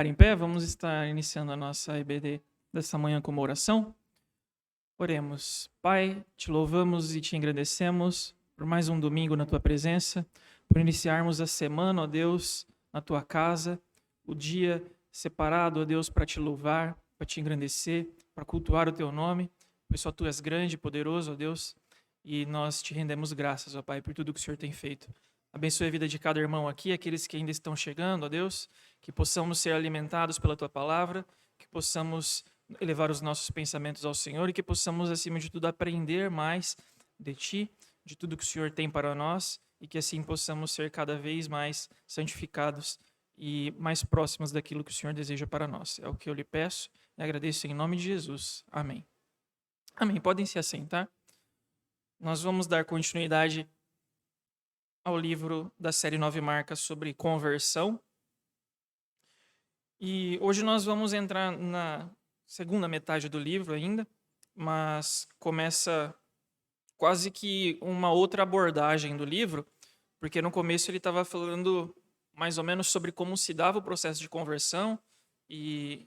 Em pé, vamos estar iniciando a nossa EBD dessa manhã com uma oração. Oremos. Pai, te louvamos e te agradecemos por mais um domingo na tua presença, por iniciarmos a semana, ó Deus, na tua casa, o dia separado, ó Deus, para te louvar, para te engrandecer, para cultuar o teu nome, pois só tu és grande e poderoso, ó Deus, e nós te rendemos graças, ó Pai, por tudo que o Senhor tem feito. Abençoe a vida de cada irmão aqui, aqueles que ainda estão chegando, ó Deus, que possamos ser alimentados pela tua palavra, que possamos elevar os nossos pensamentos ao Senhor e que possamos, acima de tudo, aprender mais de Ti, de tudo que o Senhor tem para nós e que assim possamos ser cada vez mais santificados e mais próximos daquilo que o Senhor deseja para nós. É o que eu lhe peço e agradeço em nome de Jesus. Amém. Amém. Podem se assentar. Nós vamos dar continuidade ao livro da série 9 Marcas sobre conversão. E hoje nós vamos entrar na segunda metade do livro ainda, mas começa quase que uma outra abordagem do livro, porque no começo ele estava falando mais ou menos sobre como se dava o processo de conversão e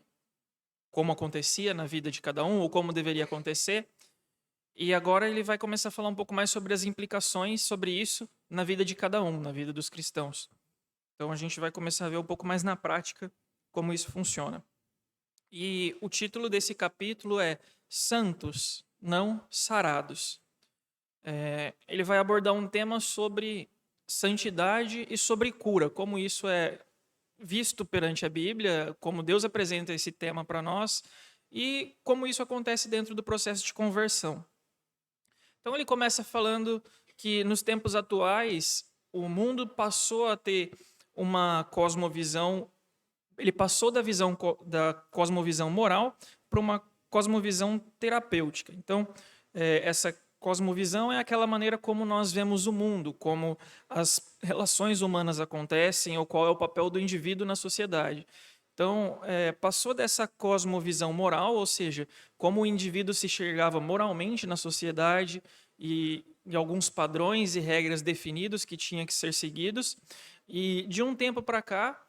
como acontecia na vida de cada um, ou como deveria acontecer. E agora ele vai começar a falar um pouco mais sobre as implicações sobre isso na vida de cada um, na vida dos cristãos. Então a gente vai começar a ver um pouco mais na prática como isso funciona. E o título desse capítulo é Santos, não Sarados. Ele vai abordar um tema sobre santidade e sobre cura, como isso é visto perante a Bíblia, como Deus apresenta esse tema para nós e como isso acontece dentro do processo de conversão. Então ele começa falando que nos tempos atuais o mundo passou a ter uma cosmovisão, ele passou da cosmovisão moral para uma cosmovisão terapêutica. Então, essa cosmovisão é aquela maneira como nós vemos o mundo, como as relações humanas acontecem, ou qual é o papel do indivíduo na sociedade. Então, passou dessa cosmovisão moral, ou seja, como o indivíduo se enxergava moralmente na sociedade e alguns padrões e regras definidos que tinham que ser seguidos, e de um tempo para cá,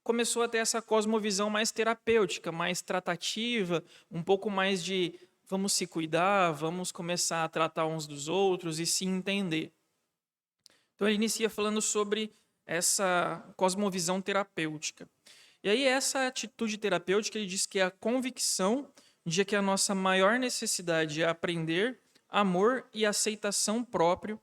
começou a ter essa cosmovisão mais terapêutica, mais tratativa, um pouco mais de vamos se cuidar, vamos começar a tratar uns dos outros e se entender. Então ele inicia falando sobre essa cosmovisão terapêutica. E aí essa atitude terapêutica, ele diz que é a convicção de que a nossa maior necessidade é aprender amor e aceitação próprio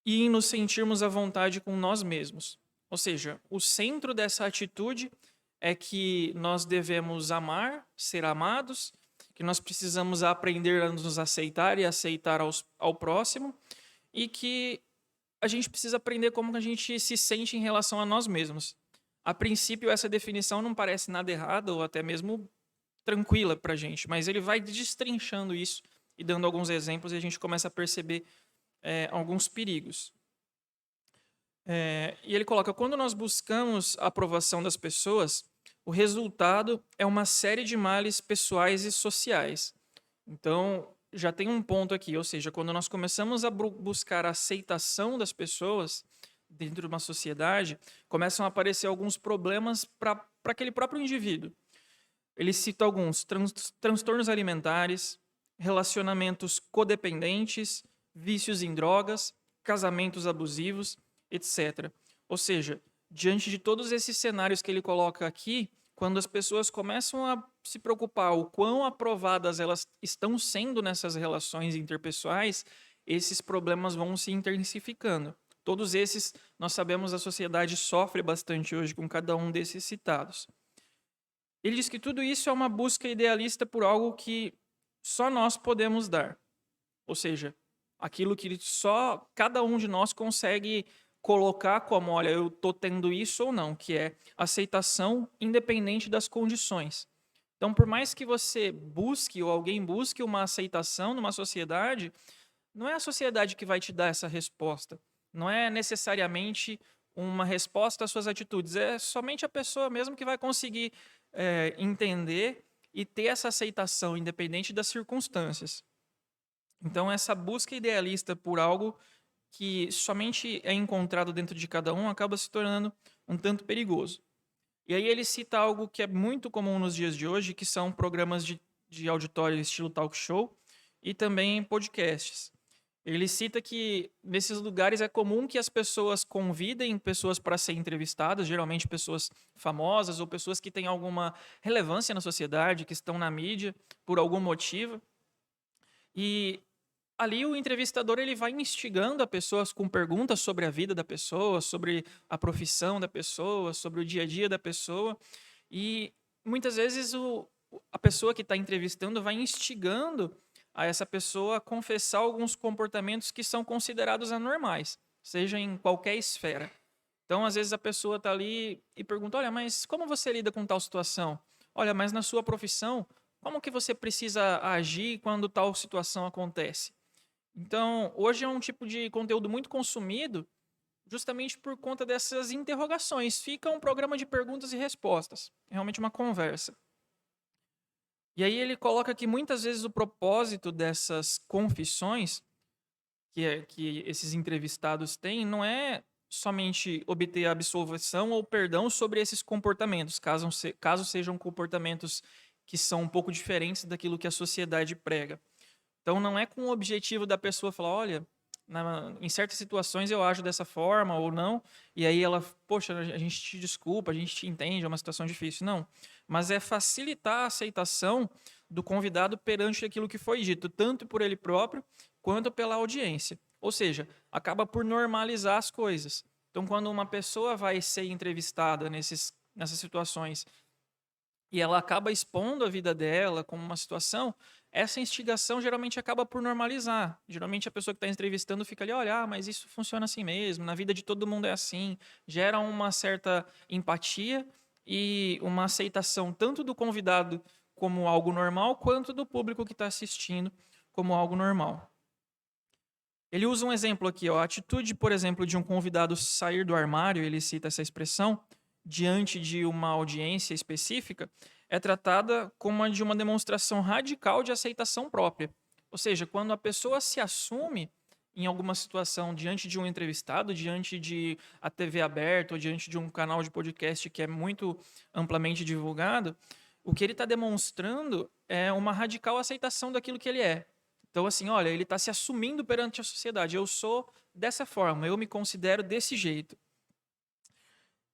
e em nos sentirmos à vontade com nós mesmos. Ou seja, o centro dessa atitude é que nós devemos amar, ser amados, que nós precisamos aprender a nos aceitar e aceitar ao próximo, e que a gente precisa aprender como a gente se sente em relação a nós mesmos. A princípio, essa definição não parece nada errada ou até mesmo tranquila para a gente, mas ele vai destrinchando isso e dando alguns exemplos e a gente começa a perceber alguns perigos. E ele coloca, quando nós buscamos a aprovação das pessoas, o resultado é uma série de males pessoais e sociais. Então, já tem um ponto aqui, ou seja, quando nós começamos a buscar a aceitação das pessoas dentro de uma sociedade, começam a aparecer alguns problemas para aquele próprio indivíduo. Ele cita alguns transtornos alimentares, relacionamentos codependentes, vícios em drogas, casamentos abusivos, etc. Ou seja, diante de todos esses cenários que ele coloca aqui, quando as pessoas começam a se preocupar o quão aprovadas elas estão sendo nessas relações interpessoais, esses problemas vão se intensificando. Todos esses, nós sabemos, a sociedade sofre bastante hoje com cada um desses citados. Ele diz que tudo isso é uma busca idealista por algo que só nós podemos dar. Ou seja, aquilo que só cada um de nós consegue colocar como, olha, eu estou tendo isso ou não, que é aceitação independente das condições. Então, por mais que você busque ou alguém busque uma aceitação numa sociedade, não é a sociedade que vai te dar essa resposta. Não é necessariamente uma resposta às suas atitudes. É somente a pessoa mesmo que vai conseguir entender e ter essa aceitação, independente das circunstâncias. Então, essa busca idealista por algo que somente é encontrado dentro de cada um acaba se tornando um tanto perigoso. E aí ele cita algo que é muito comum nos dias de hoje, que são programas de auditório estilo talk show e também podcasts. Ele cita que nesses lugares é comum que as pessoas convidem pessoas para ser entrevistadas, geralmente pessoas famosas ou pessoas que têm alguma relevância na sociedade, que estão na mídia por algum motivo. E ali o entrevistador ele vai instigando a pessoas com perguntas sobre a vida da pessoa, sobre a profissão da pessoa, sobre o dia a dia da pessoa. E muitas vezes a pessoa que está entrevistando vai instigando a essa pessoa a confessar alguns comportamentos que são considerados anormais, seja em qualquer esfera. Então, às vezes a pessoa está ali e pergunta: olha, mas como você lida com tal situação? Olha, mas na sua profissão, como que você precisa agir quando tal situação acontece? Então, hoje é um tipo de conteúdo muito consumido justamente por conta dessas interrogações. Fica um programa de perguntas e respostas, é realmente uma conversa. E aí ele coloca que muitas vezes o propósito dessas confissões que esses entrevistados têm não é somente obter a absolvição ou perdão sobre esses comportamentos, caso sejam comportamentos que são um pouco diferentes daquilo que a sociedade prega. Então não é com o objetivo da pessoa falar, olha, em certas situações eu ajo dessa forma ou não, e aí ela, poxa, a gente te desculpa, a gente te entende, é uma situação difícil. Não, mas é facilitar a aceitação do convidado perante aquilo que foi dito, tanto por ele próprio quanto pela audiência. Ou seja, acaba por normalizar as coisas. Então, quando uma pessoa vai ser entrevistada nessas situações e ela acaba expondo a vida dela como uma situação, essa instigação geralmente acaba por normalizar. Geralmente a pessoa que está entrevistando fica ali, olha, mas isso funciona assim mesmo, na vida de todo mundo é assim, gera uma certa empatia e uma aceitação tanto do convidado como algo normal, quanto do público que está assistindo como algo normal. Ele usa um exemplo aqui, ó, a atitude, por exemplo, de um convidado sair do armário, ele cita essa expressão, diante de uma audiência específica, é tratada como a de uma demonstração radical de aceitação própria. Ou seja, quando a pessoa se assume em alguma situação diante de um entrevistado, diante de a TV aberta ou diante de um canal de podcast que é muito amplamente divulgado, o que ele está demonstrando é uma radical aceitação daquilo que ele é. Então, assim, olha, ele está se assumindo perante a sociedade. Eu sou dessa forma, eu me considero desse jeito.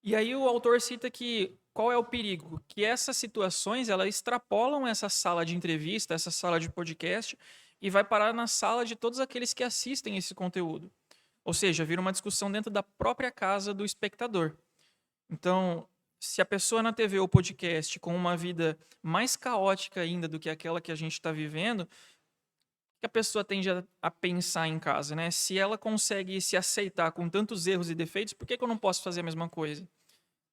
E aí o autor cita que qual é o perigo? Que essas situações elas extrapolam essa sala de entrevista, essa sala de podcast, e vai parar na sala de todos aqueles que assistem esse conteúdo. Ou seja, vira uma discussão dentro da própria casa do espectador. Então, se a pessoa na TV ou podcast com uma vida mais caótica ainda do que aquela que a gente está vivendo, que a pessoa tende a pensar em casa, né? Se ela consegue se aceitar com tantos erros e defeitos, por que eu não posso fazer a mesma coisa?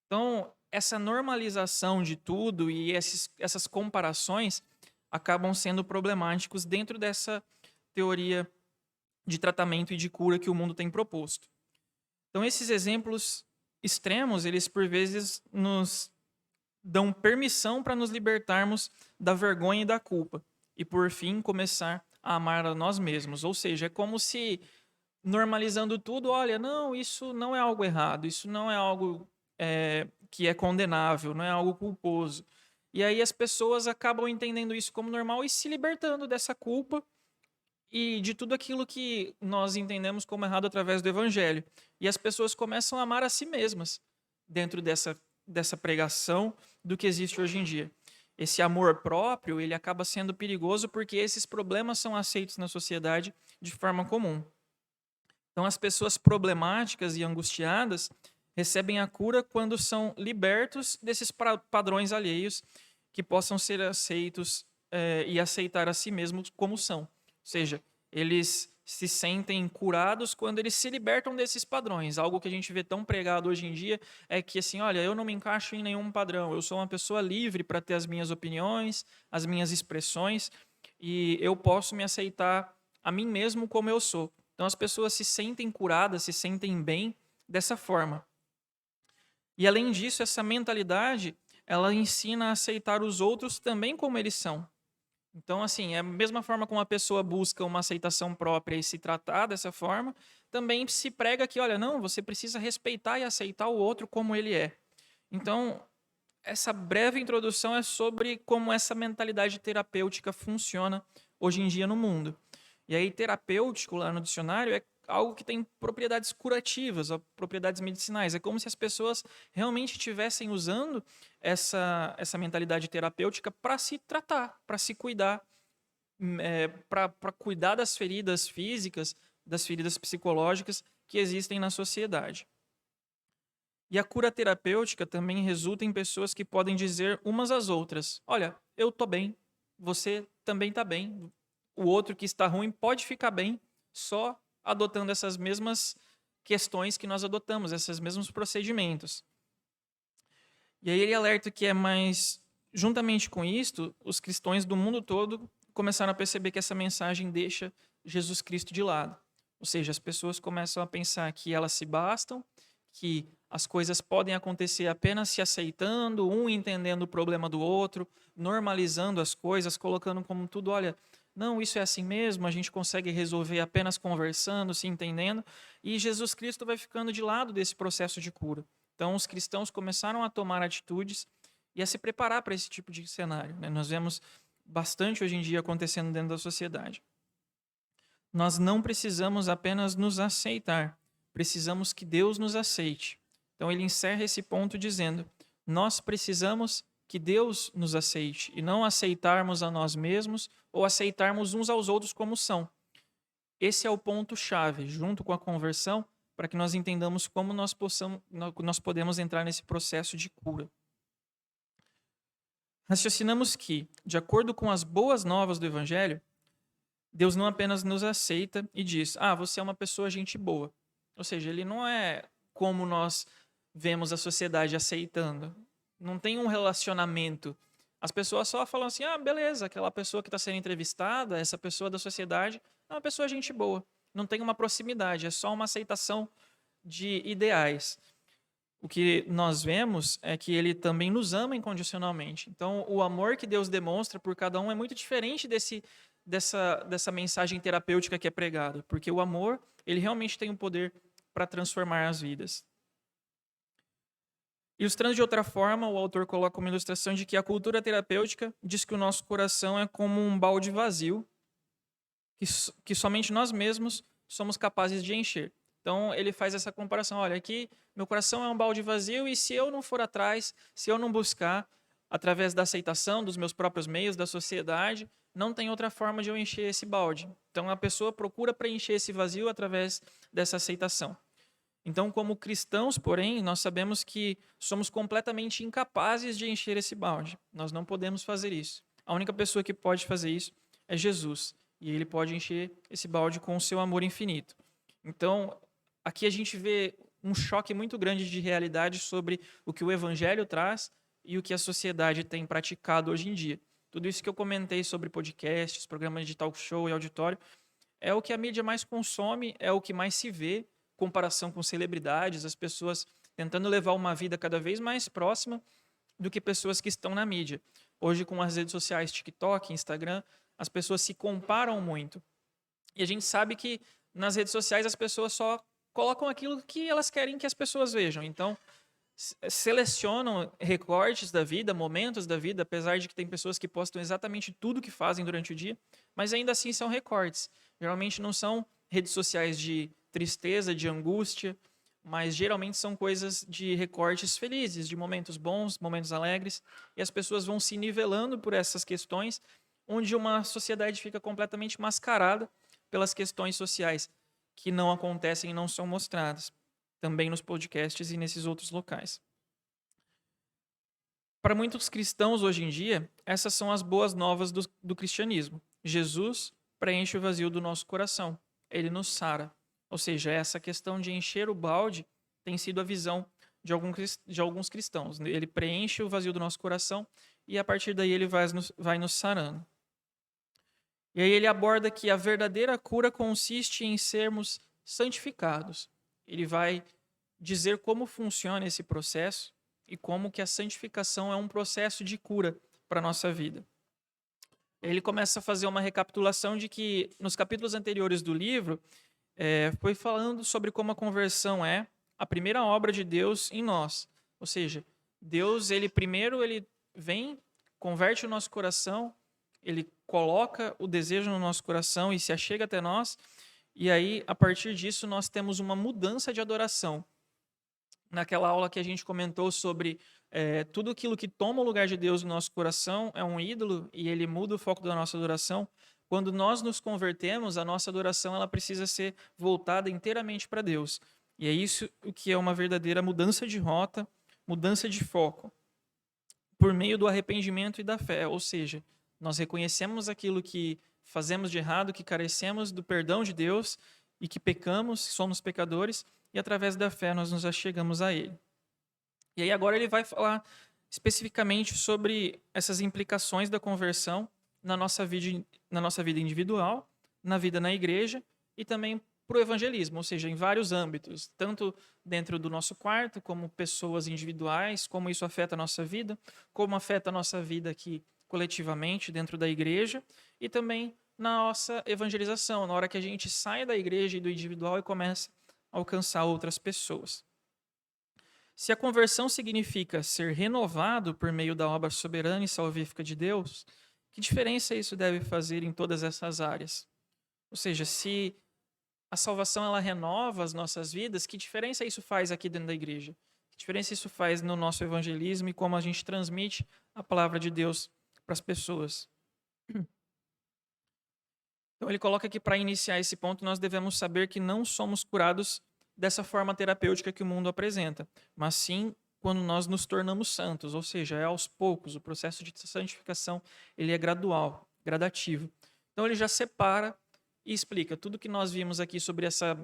Então, essa normalização de tudo e essas comparações acabam sendo problemáticos dentro dessa teoria de tratamento e de cura que o mundo tem proposto. Então, esses exemplos extremos, eles por vezes nos dão permissão para nos libertarmos da vergonha e da culpa e, por fim, começar a amar a nós mesmos. Ou seja, é como se normalizando tudo, olha, não, isso não é algo errado, isso não é algo que é condenável, não é algo culposo. E aí as pessoas acabam entendendo isso como normal e se libertando dessa culpa e de tudo aquilo que nós entendemos como errado através do evangelho. E as pessoas começam a amar a si mesmas dentro dessa pregação do que existe hoje em dia. Esse amor próprio, ele acaba sendo perigoso porque esses problemas são aceitos na sociedade de forma comum. Então, as pessoas problemáticas e angustiadas recebem a cura quando são libertos desses padrões alheios que possam ser aceitos e aceitar a si mesmos como são. Ou seja, eles se sentem curados quando eles se libertam desses padrões. Algo que a gente vê tão pregado hoje em dia é que, assim, olha, eu não me encaixo em nenhum padrão, eu sou uma pessoa livre para ter as minhas opiniões, as minhas expressões, e eu posso me aceitar a mim mesmo como eu sou. Então as pessoas se sentem curadas, se sentem bem dessa forma. E além disso, essa mentalidade, ela ensina a aceitar os outros também como eles são. Então, assim, é a mesma forma como a pessoa busca uma aceitação própria e se tratar dessa forma, também se prega que, olha, não, você precisa respeitar e aceitar o outro como ele é. Então, essa breve introdução é sobre como essa mentalidade terapêutica funciona hoje em dia no mundo. E aí, terapêutico, lá no dicionário, é algo que tem propriedades curativas, ó, propriedades medicinais. É como se as pessoas realmente estivessem usando essa mentalidade terapêutica para se tratar, para se cuidar, para cuidar das feridas físicas, das feridas psicológicas que existem na sociedade. E a cura terapêutica também resulta em pessoas que podem dizer umas às outras: olha, eu tô bem, você também tá bem. O outro que está ruim pode ficar bem só adotando essas mesmas questões que nós adotamos, esses mesmos procedimentos. E aí ele alerta que juntamente com isto, os cristãos do mundo todo começaram a perceber que essa mensagem deixa Jesus Cristo de lado. Ou seja, as pessoas começam a pensar que elas se bastam, que as coisas podem acontecer apenas se aceitando, um entendendo o problema do outro, normalizando as coisas, colocando como tudo, olha, não, isso é assim mesmo, a gente consegue resolver apenas conversando, se entendendo, e Jesus Cristo vai ficando de lado desse processo de cura. Então, os cristãos começaram a tomar atitudes e a se preparar para esse tipo de cenário, né? Nós vemos bastante hoje em dia acontecendo dentro da sociedade. Nós não precisamos apenas nos aceitar, precisamos que Deus nos aceite. Então, ele encerra esse ponto dizendo: nós precisamos que Deus nos aceite e não aceitarmos a nós mesmos ou aceitarmos uns aos outros como são. Esse é o ponto-chave, junto com a conversão, para que nós entendamos como nós podemos entrar nesse processo de cura. Raciocinamos que, de acordo com as boas novas do Evangelho, Deus não apenas nos aceita e diz: ah, você é uma pessoa gente boa. Ou seja, ele não é como nós vemos a sociedade aceitando. Não tem um relacionamento. As pessoas só falam assim: ah, beleza, aquela pessoa que está sendo entrevistada, essa pessoa da sociedade, é uma pessoa gente boa. Não tem uma proximidade, é só uma aceitação de ideais. O que nós vemos é que ele também nos ama incondicionalmente. Então, o amor que Deus demonstra por cada um é muito diferente dessa mensagem terapêutica que é pregada, porque o amor, ele realmente tem o poder para transformar as vidas. Ilustrando de outra forma, o autor coloca uma ilustração de que a cultura terapêutica diz que o nosso coração é como um balde vazio, que somente nós mesmos somos capazes de encher. Então, ele faz essa comparação. Olha, aqui meu coração é um balde vazio e se eu não for atrás, se eu não buscar, através da aceitação dos meus próprios meios, da sociedade, não tem outra forma de eu encher esse balde. Então, a pessoa procura preencher esse vazio através dessa aceitação. Então, como cristãos, porém, nós sabemos que somos completamente incapazes de encher esse balde. Nós não podemos fazer isso. A única pessoa que pode fazer isso é Jesus. E ele pode encher esse balde com o seu amor infinito. Então, aqui a gente vê um choque muito grande de realidade sobre o que o Evangelho traz e o que a sociedade tem praticado hoje em dia. Tudo isso que eu comentei sobre podcasts, programas de talk show e auditório, é o que a mídia mais consome, é o que mais se vê, comparação com celebridades, as pessoas tentando levar uma vida cada vez mais próxima do que pessoas que estão na mídia. Hoje, com as redes sociais, TikTok, Instagram, as pessoas se comparam muito. E a gente sabe que nas redes sociais as pessoas só colocam aquilo que elas querem que as pessoas vejam. Então, selecionam recortes da vida, momentos da vida, apesar de que tem pessoas que postam exatamente tudo que fazem durante o dia, mas ainda assim são recortes. Geralmente não são redes sociais de tristeza, de angústia, mas geralmente são coisas de recortes felizes, de momentos bons, momentos alegres, e as pessoas vão se nivelando por essas questões, onde uma sociedade fica completamente mascarada pelas questões sociais que não acontecem e não são mostradas, também nos podcasts e nesses outros locais. Para muitos cristãos hoje em dia, essas são as boas novas do cristianismo. Jesus preenche o vazio do nosso coração, ele nos sara. Ou seja, essa questão de encher o balde tem sido a visão de alguns cristãos. Ele preenche o vazio do nosso coração e a partir daí ele vai nos sarando. E aí ele aborda que a verdadeira cura consiste em sermos santificados. Ele vai dizer como funciona esse processo e como que a santificação é um processo de cura para a nossa vida. Ele começa a fazer uma recapitulação de que nos capítulos anteriores do livro foi falando sobre como a conversão é a primeira obra de Deus em nós. Ou seja, Deus, ele primeiro, ele vem, converte o nosso coração, ele coloca o desejo no nosso coração e se achega até nós, e aí, a partir disso, nós temos uma mudança de adoração. Naquela aula que a gente comentou sobre tudo aquilo que toma o lugar de Deus no nosso coração é um ídolo e ele muda o foco da nossa adoração. Quando nós nos convertemos, a nossa adoração ela precisa ser voltada inteiramente para Deus. E é isso o que é uma verdadeira mudança de rota, mudança de foco, por meio do arrependimento e da fé. Ou seja, nós reconhecemos aquilo que fazemos de errado, que carecemos do perdão de Deus e que pecamos, somos pecadores, e através da fé nós nos achegamos a Ele. E aí agora ele vai falar especificamente sobre essas implicações da conversão na nossa vida individual, na vida na igreja e também para o evangelismo, ou seja, em vários âmbitos, tanto dentro do nosso quarto, como pessoas individuais, como isso afeta a nossa vida, como afeta a nossa vida aqui coletivamente dentro da igreja e também na nossa evangelização, na hora que a gente sai da igreja e do individual e começa a alcançar outras pessoas. Se a conversão significa ser renovado por meio da obra soberana e salvífica de Deus, que diferença isso deve fazer em todas essas áreas? Ou seja, se a salvação ela renova as nossas vidas, que diferença isso faz aqui dentro da igreja? Que diferença isso faz no nosso evangelismo e como a gente transmite a palavra de Deus para as pessoas? Então ele coloca que para iniciar esse ponto nós devemos saber que não somos curados dessa forma terapêutica que o mundo apresenta, mas sim quando nós nos tornamos santos, ou seja, é aos poucos, o processo de santificação ele é gradual, gradativo. Então ele já separa e explica tudo que nós vimos aqui sobre essa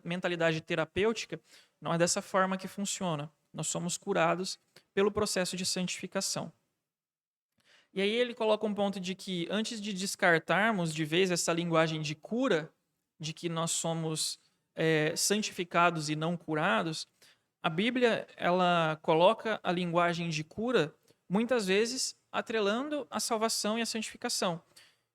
mentalidade terapêutica, não é dessa forma que funciona. Nós somos curados pelo processo de santificação. E aí ele coloca um ponto de que antes de descartarmos de vez essa linguagem de cura, de que nós somos santificados e não curados, a Bíblia ela coloca a linguagem de cura muitas vezes atrelando a salvação e a santificação.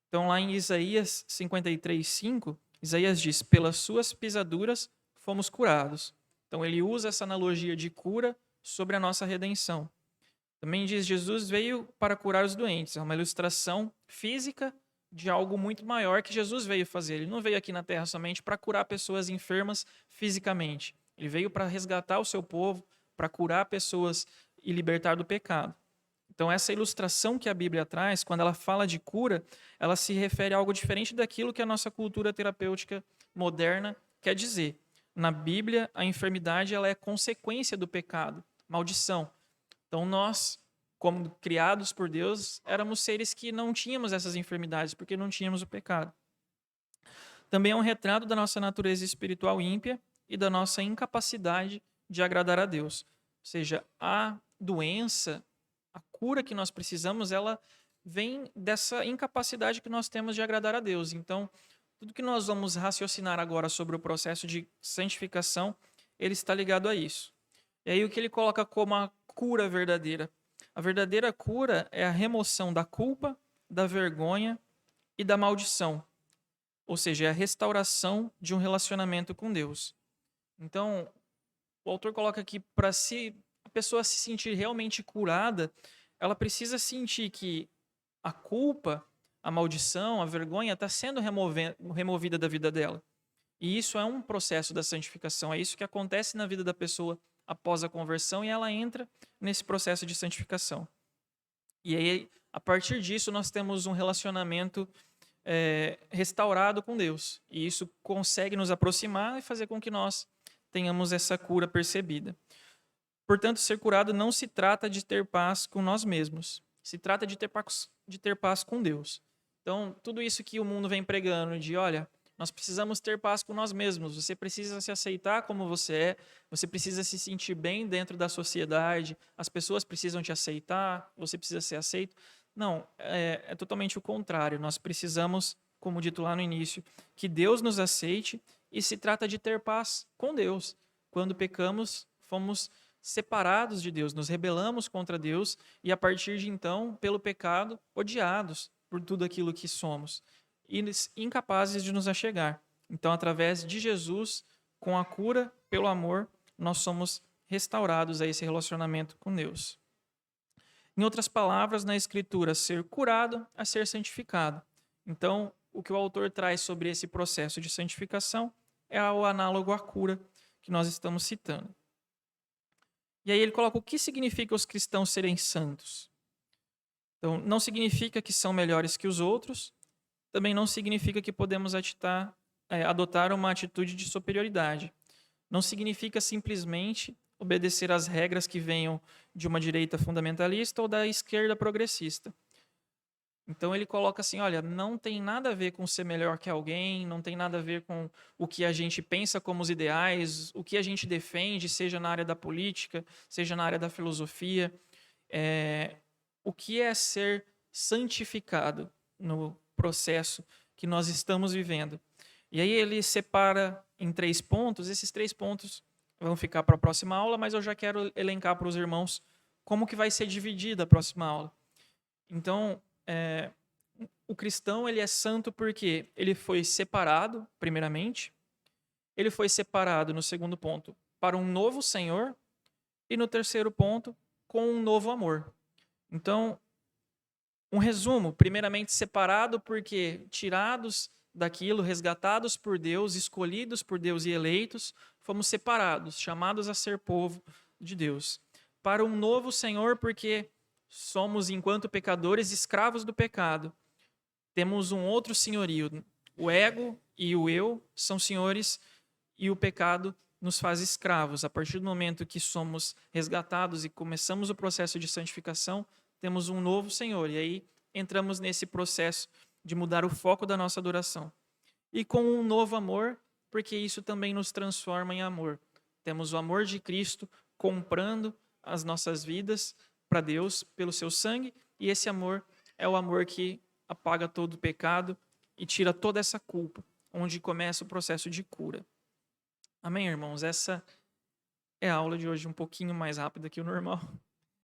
Então lá em Isaías 53:5, Isaías diz: pelas suas pisaduras fomos curados. Então ele usa essa analogia de cura sobre a nossa redenção. Também diz: Jesus veio para curar os doentes. É uma ilustração física de algo muito maior que Jesus veio fazer. Ele não veio aqui na Terra somente para curar pessoas enfermas fisicamente. Ele veio para resgatar o seu povo, para curar pessoas e libertar do pecado. Então, essa ilustração que a Bíblia traz, quando ela fala de cura, ela se refere a algo diferente daquilo que a nossa cultura terapêutica moderna quer dizer. Na Bíblia, a enfermidade ela é consequência do pecado, maldição. Então, nós, como criados por Deus, éramos seres que não tínhamos essas enfermidades, porque não tínhamos o pecado. Também é um retrato da nossa natureza espiritual ímpia e da nossa incapacidade de agradar a Deus. Ou seja, a doença, a cura que nós precisamos, ela vem dessa incapacidade que nós temos de agradar a Deus. Então, tudo que nós vamos raciocinar agora sobre o processo de santificação, ele está ligado a isso. E aí o que ele coloca como a cura verdadeira? A verdadeira cura é a remoção da culpa, da vergonha e da maldição. Ou seja, é a restauração de um relacionamento com Deus. Então, o autor coloca que para a pessoa se sentir realmente curada, ela precisa sentir que a culpa, a maldição, a vergonha está sendo removida da vida dela. E isso é um processo da santificação, é isso que acontece na vida da pessoa após a conversão e ela entra nesse processo de santificação. E aí, a partir disso, nós temos um relacionamento restaurado com Deus. E isso consegue nos aproximar e fazer com que nós tenhamos essa cura percebida. Portanto, ser curado não se trata de ter paz com nós mesmos, se trata de ter paz com Deus. Então, tudo isso que o mundo vem pregando de, olha, nós precisamos ter paz com nós mesmos, você precisa se aceitar como você é, você precisa se sentir bem dentro da sociedade, as pessoas precisam te aceitar, você precisa ser aceito. Não, é totalmente o contrário. Nós precisamos, como dito lá no início, que Deus nos aceite e se trata de ter paz com Deus. Quando pecamos, fomos separados de Deus, nos rebelamos contra Deus e a partir de então, pelo pecado, odiados por tudo aquilo que somos e incapazes de nos achegar. Então, através de Jesus, com a cura, pelo amor, nós somos restaurados a esse relacionamento com Deus. Em outras palavras, na Escritura, ser curado a ser santificado. Então, o que o autor traz sobre esse processo de santificação é o análogo à cura que nós estamos citando. E aí ele coloca o que significa os cristãos serem santos. Então, não significa que são melhores que os outros, também não significa que podemos adotar uma atitude de superioridade. Não significa simplesmente obedecer às regras que venham de uma direita fundamentalista ou da esquerda progressista. Então ele coloca assim, olha, não tem nada a ver com ser melhor que alguém, não tem nada a ver com o que a gente pensa como os ideais, o que a gente defende, seja na área da política, seja na área da filosofia. O que é ser santificado no processo que nós estamos vivendo. E aí ele separa em 3 pontos, esses 3 pontos vão ficar para a próxima aula, mas eu já quero elencar para os irmãos como que vai ser dividida a próxima aula. Então, o cristão ele é santo porque ele foi separado, primeiramente, ele foi separado, no segundo ponto, para um novo Senhor, e no terceiro ponto, com um novo amor. Então, um resumo, primeiramente separado porque tirados daquilo, resgatados por Deus, escolhidos por Deus e eleitos, fomos separados, chamados a ser povo de Deus. Para um novo Senhor, porque somos, enquanto pecadores, escravos do pecado. Temos um outro senhorio. O ego e o eu são senhores e o pecado nos faz escravos. A partir do momento que somos resgatados e começamos o processo de santificação, temos um novo Senhor. E aí entramos nesse processo de mudar o foco da nossa adoração. E com um novo amor, porque isso também nos transforma em amor. Temos o amor de Cristo comprando as nossas vidas para Deus pelo seu sangue, e esse amor é o amor que apaga todo o pecado e tira toda essa culpa, onde começa o processo de cura. Amém, irmãos? Essa é a aula de hoje um pouquinho mais rápida que o normal.